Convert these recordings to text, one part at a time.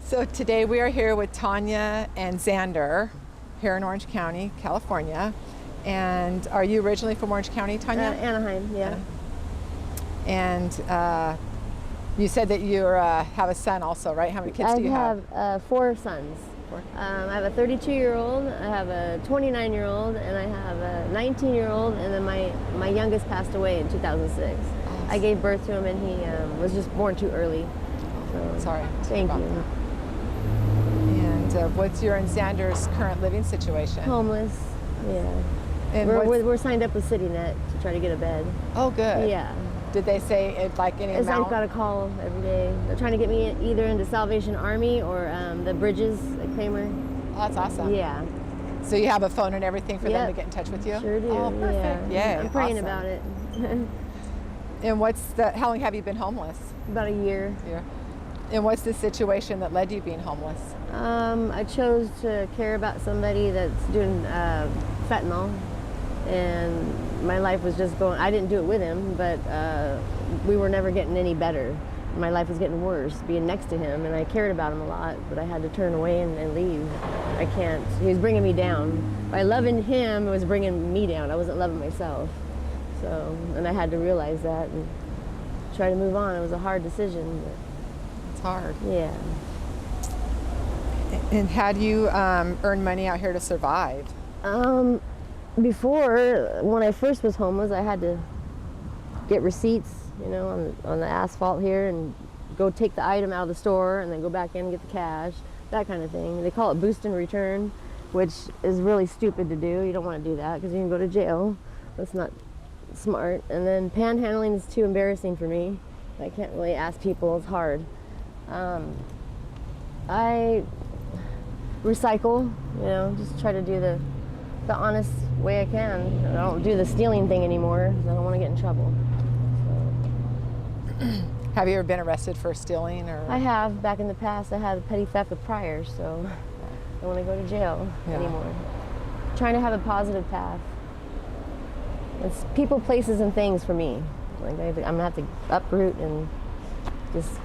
So today we are here with Tanya and Xander here in Orange County, California. And are you originally from Orange County, Tanya? Anaheim, yeah. And you said that you have a son also, right? How many kids do you have? I have 4 sons. I have a 32-year-old, I have a 29-year-old, and I have a 19-year-old, and then my youngest passed away in 2006. Awesome. I gave birth to him, and he was just born too early. So, sorry. Thank you. That. And what's your and Xander's current living situation? Homeless, yeah. And we're signed up with CityNet to try to get a bed. Oh, good. Yeah. Did they say it like any amount? I've got a call every day. They're trying to get me either into Salvation Army or the Bridges at Kramer. Oh, that's awesome. Yeah. So you have a phone and everything for them to get in touch with you? Sure do. Oh, perfect. Yeah. Yay. I'm praying awesome. about it. And how long have you been homeless? About a year. Yeah. And what's the situation that led you being homeless? I chose to care about somebody that's doing fentanyl, and my life was just going. I didn't do it with him, but we were never getting any better. My life was getting worse being next to him, and I cared about him a lot, but I had to turn away and leave. I can't. He was bringing me down. By loving him, it was bringing me down. I wasn't loving myself. So, and I had to realize that and try to move on. It was a hard decision. But it's hard. Yeah. And how do you earn money out here to survive? Before, when I first was homeless, I had to get receipts, you know, on the asphalt here, and go take the item out of the store and then go back in and get the cash, that kind of thing. They call it boost and return, which is really stupid to do. You don't want to do that because you can go to jail. That's not smart. And then panhandling is too embarrassing for me. I can't really ask people. It's hard. I recycle, you know, just try to do the honest way I can. I don't do the stealing thing anymore. I don't want to get in trouble. So. Have you ever been arrested for stealing? Or? I have. Back in the past, I had petty theft with priors, so I don't want to go to jail anymore. Trying to have a positive path. It's people, places, and things for me. Like I'm gonna have to uproot and just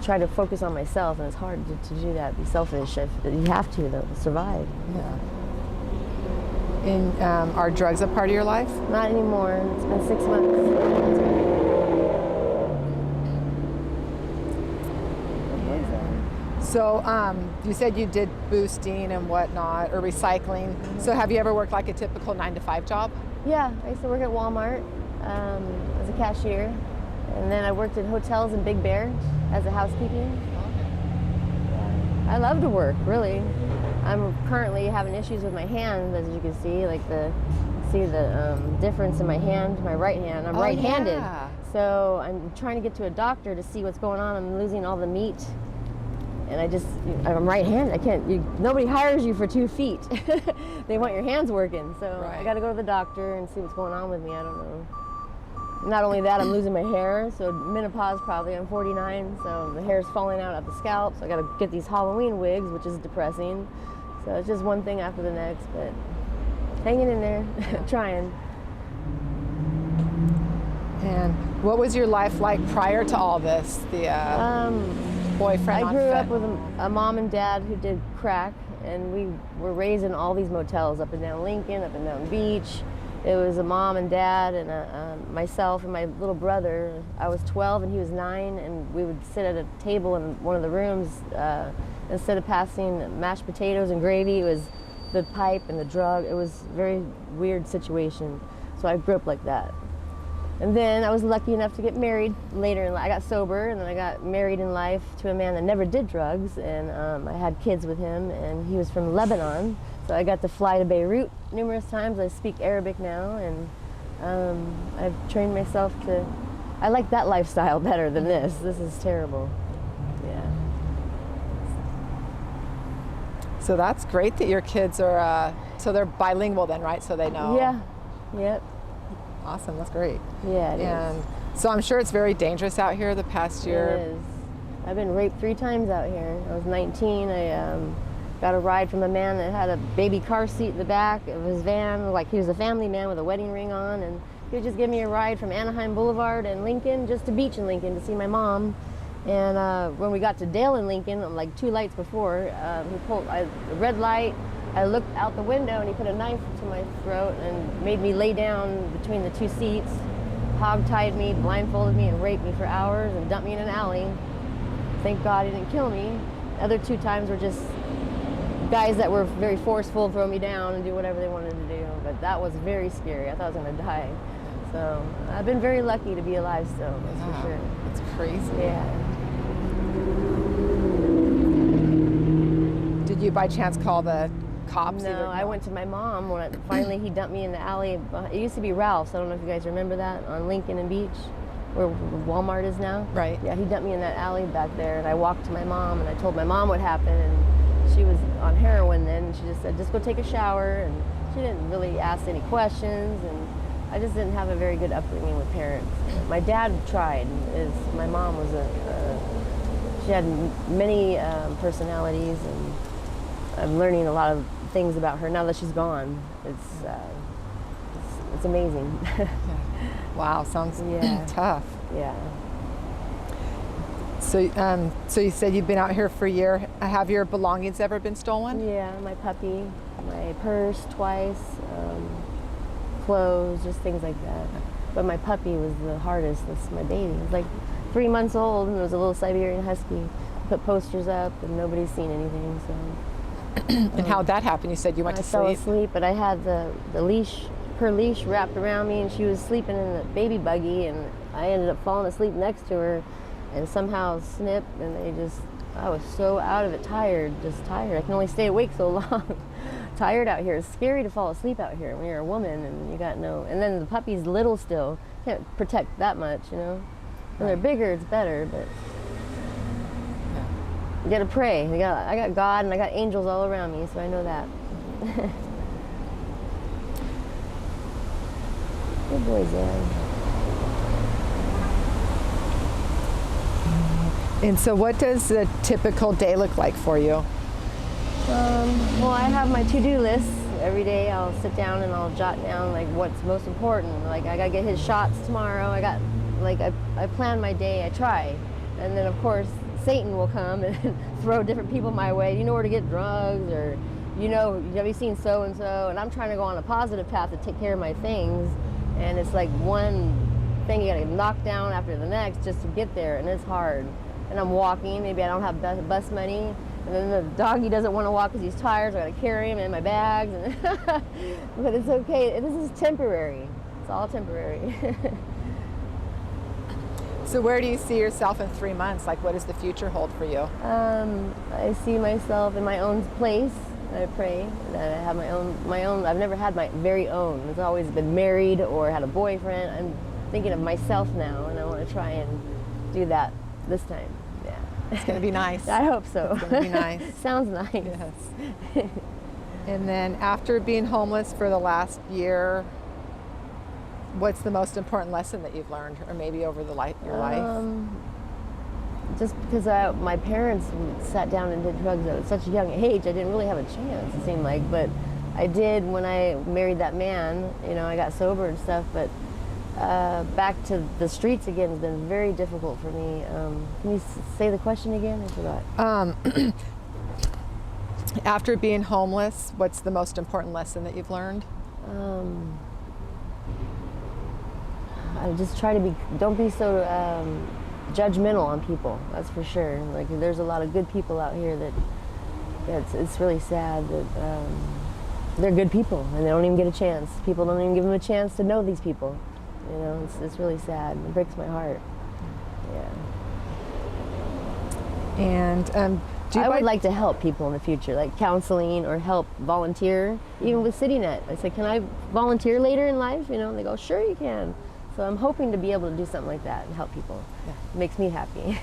try to focus on myself, and it's hard to do that. Be selfish. You have to, though, to survive. Yeah. And are drugs a part of your life? Not anymore. It's been 6 months. So you said you did boosting and whatnot, or recycling. Mm-hmm. So have you ever worked like a typical 9-to-5 job? Yeah, I used to work at Walmart as a cashier. And then I worked in hotels in Big Bear as a housekeeping. Yeah. I love to work, really. I'm currently having issues with my hand, as you can see, like the difference in my hand, my right hand. I'm right-handed. Yeah. So I'm trying to get to a doctor to see what's going on. I'm losing all the meat. And I'm right-handed. I can't, nobody hires you for 2 feet. They want your hands working. So I got to go to the doctor and see what's going on with me. I don't know. Not only that, I'm losing my hair, so menopause probably. I'm 49, so the hair's falling out of the scalp, so I gotta get these Halloween wigs, which is depressing. So it's just one thing after the next, but hanging in there, trying. And what was your life like prior to all this? The boyfriend I grew up with a mom and dad who did crack, and we were raised in all these motels up and down Lincoln, up and down Beach. It was a mom and dad and myself and my little brother. I was 12 and he was 9, and we would sit at a table in one of the rooms. Instead of passing mashed potatoes and gravy, it was the pipe and the drug. It was a very weird situation. So I grew up like that. And then I was lucky enough to get married later in life. I got sober, and then I got married in life to a man that never did drugs, and I had kids with him, and he was from Lebanon. So I got to fly to Beirut numerous times. I speak Arabic now, and I've trained myself to, I like that lifestyle better than this. This is terrible. Yeah. So that's great that your kids are, so they're bilingual then, right? So they know. Yeah, yep. Awesome, that's great. Yeah, it is. So I'm sure it's very dangerous out here the past year. It is. I've been raped 3 times out here. I was 19. I got a ride from a man that had a baby car seat in the back of his van. Like, he was a family man with a wedding ring on, and he would just give me a ride from Anaheim Boulevard and Lincoln, just to beach in Lincoln to see my mom. And when we got to Dale and Lincoln, like 2 lights before, he pulled a red light. I looked out the window and he put a knife to my throat and made me lay down between the 2 seats, hog-tied me, blindfolded me, and raped me for hours and dumped me in an alley. Thank God he didn't kill me. The other 2 times were just guys that were very forceful, throw me down and do whatever they wanted to do. But that was very scary. I thought I was going to die. So I've been very lucky to be alive still, that's for sure. It's crazy. Yeah. Did you by chance call the cops? No, I went to my mom when finally he dumped me in the alley. It used to be Ralph's. I don't know if you guys remember that, on Lincoln and Beach, where Walmart is now. Right. Yeah, he dumped me in that alley back there, and I walked to my mom and I told my mom what happened, and she was on heroin then, and she just said, just go take a shower, and she didn't really ask any questions, and I just didn't have a very good upbringing with parents. My dad tried. My mom was she had many personalities, and I'm learning a lot of things about her now that she's gone. It's amazing. Yeah. Wow, sounds tough. Yeah. So you said you've been out here for a year. Have your belongings ever been stolen? Yeah, my puppy, my purse twice, clothes, just things like that. But my puppy was the hardest. That's my baby. It was like 3 months old, and it was a little Siberian Husky. Put posters up, and nobody's seen anything. So. And how'd that happen? You said you went to sleep. I fell asleep, but I had the leash, her leash wrapped around me, and she was sleeping in the baby buggy, and I ended up falling asleep next to her, and somehow snipped, and I was so out of it, just tired. I can only stay awake so long. Tired out here. It's scary to fall asleep out here when you're a woman and you got and then the puppy's little still. Can't protect that much, you know. When they're bigger, it's better, but you gotta pray. I got God and I got angels all around me, so I know that. Good boy, Zan. And so what does a typical day look like for you? Well, I have my to-do list. Every day I'll sit down and I'll jot down like what's most important. Like I gotta get his shots tomorrow. I plan my day, I try. And then of course Satan will come and throw different people my way. You know where to get drugs, or have you seen so and so? And I'm trying to go on a positive path to take care of my things. And it's like one thing you gotta knock down after the next just to get there, and it's hard. And I'm walking, maybe I don't have bus money, and then the doggy doesn't want to walk because he's tired, so I gotta carry him in my bags. But it's okay, this is temporary. It's all temporary. So where do you see yourself in 3 months? Like, what does the future hold for you? I see myself in my own place. I pray that I have my own. I've never had my very own. It's always been married or had a boyfriend. I'm thinking of myself now, and I want to try and do that this time. Yeah. It's going to be nice. I hope so. It's going to be nice. Sounds nice. Yes. And then after being homeless for the last year, what's the most important lesson that you've learned, or maybe over your life? Just because my parents sat down and did drugs at such a young age, I didn't really have a chance, it seemed like. But I did when I married that man. I got sober and stuff, but back to the streets again has been very difficult for me. Can you say the question again? I forgot. After being homeless, what's the most important lesson that you've learned? I just try to don't be so judgmental on people, that's for sure. Like, there's a lot of good people out here it's really sad that they're good people and they don't even get a chance. People don't even give them a chance to know these people. It's really sad. It breaks my heart. Yeah. And I would like to help people in the future, like counseling or help volunteer, even with CityNet. I said, can I volunteer later in life? And they go, sure you can. So I'm hoping to be able to do something like that and help people. Yeah. It makes me happy.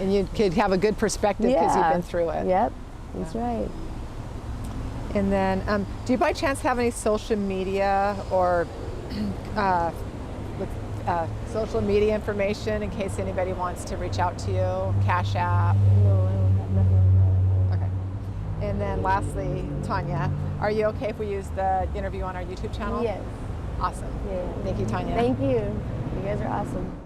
And you could have a good perspective because you've been through it. Yep, that's right. And then, do you by chance have any social media or social media information in case anybody wants to reach out to you? Cash App? No, I don't have nothing like that. Okay. And then lastly, Tanya, are you okay if we use the interview on our YouTube channel? Yes. Awesome. Yeah. Thank you, Tanya. Thank you. You guys are awesome.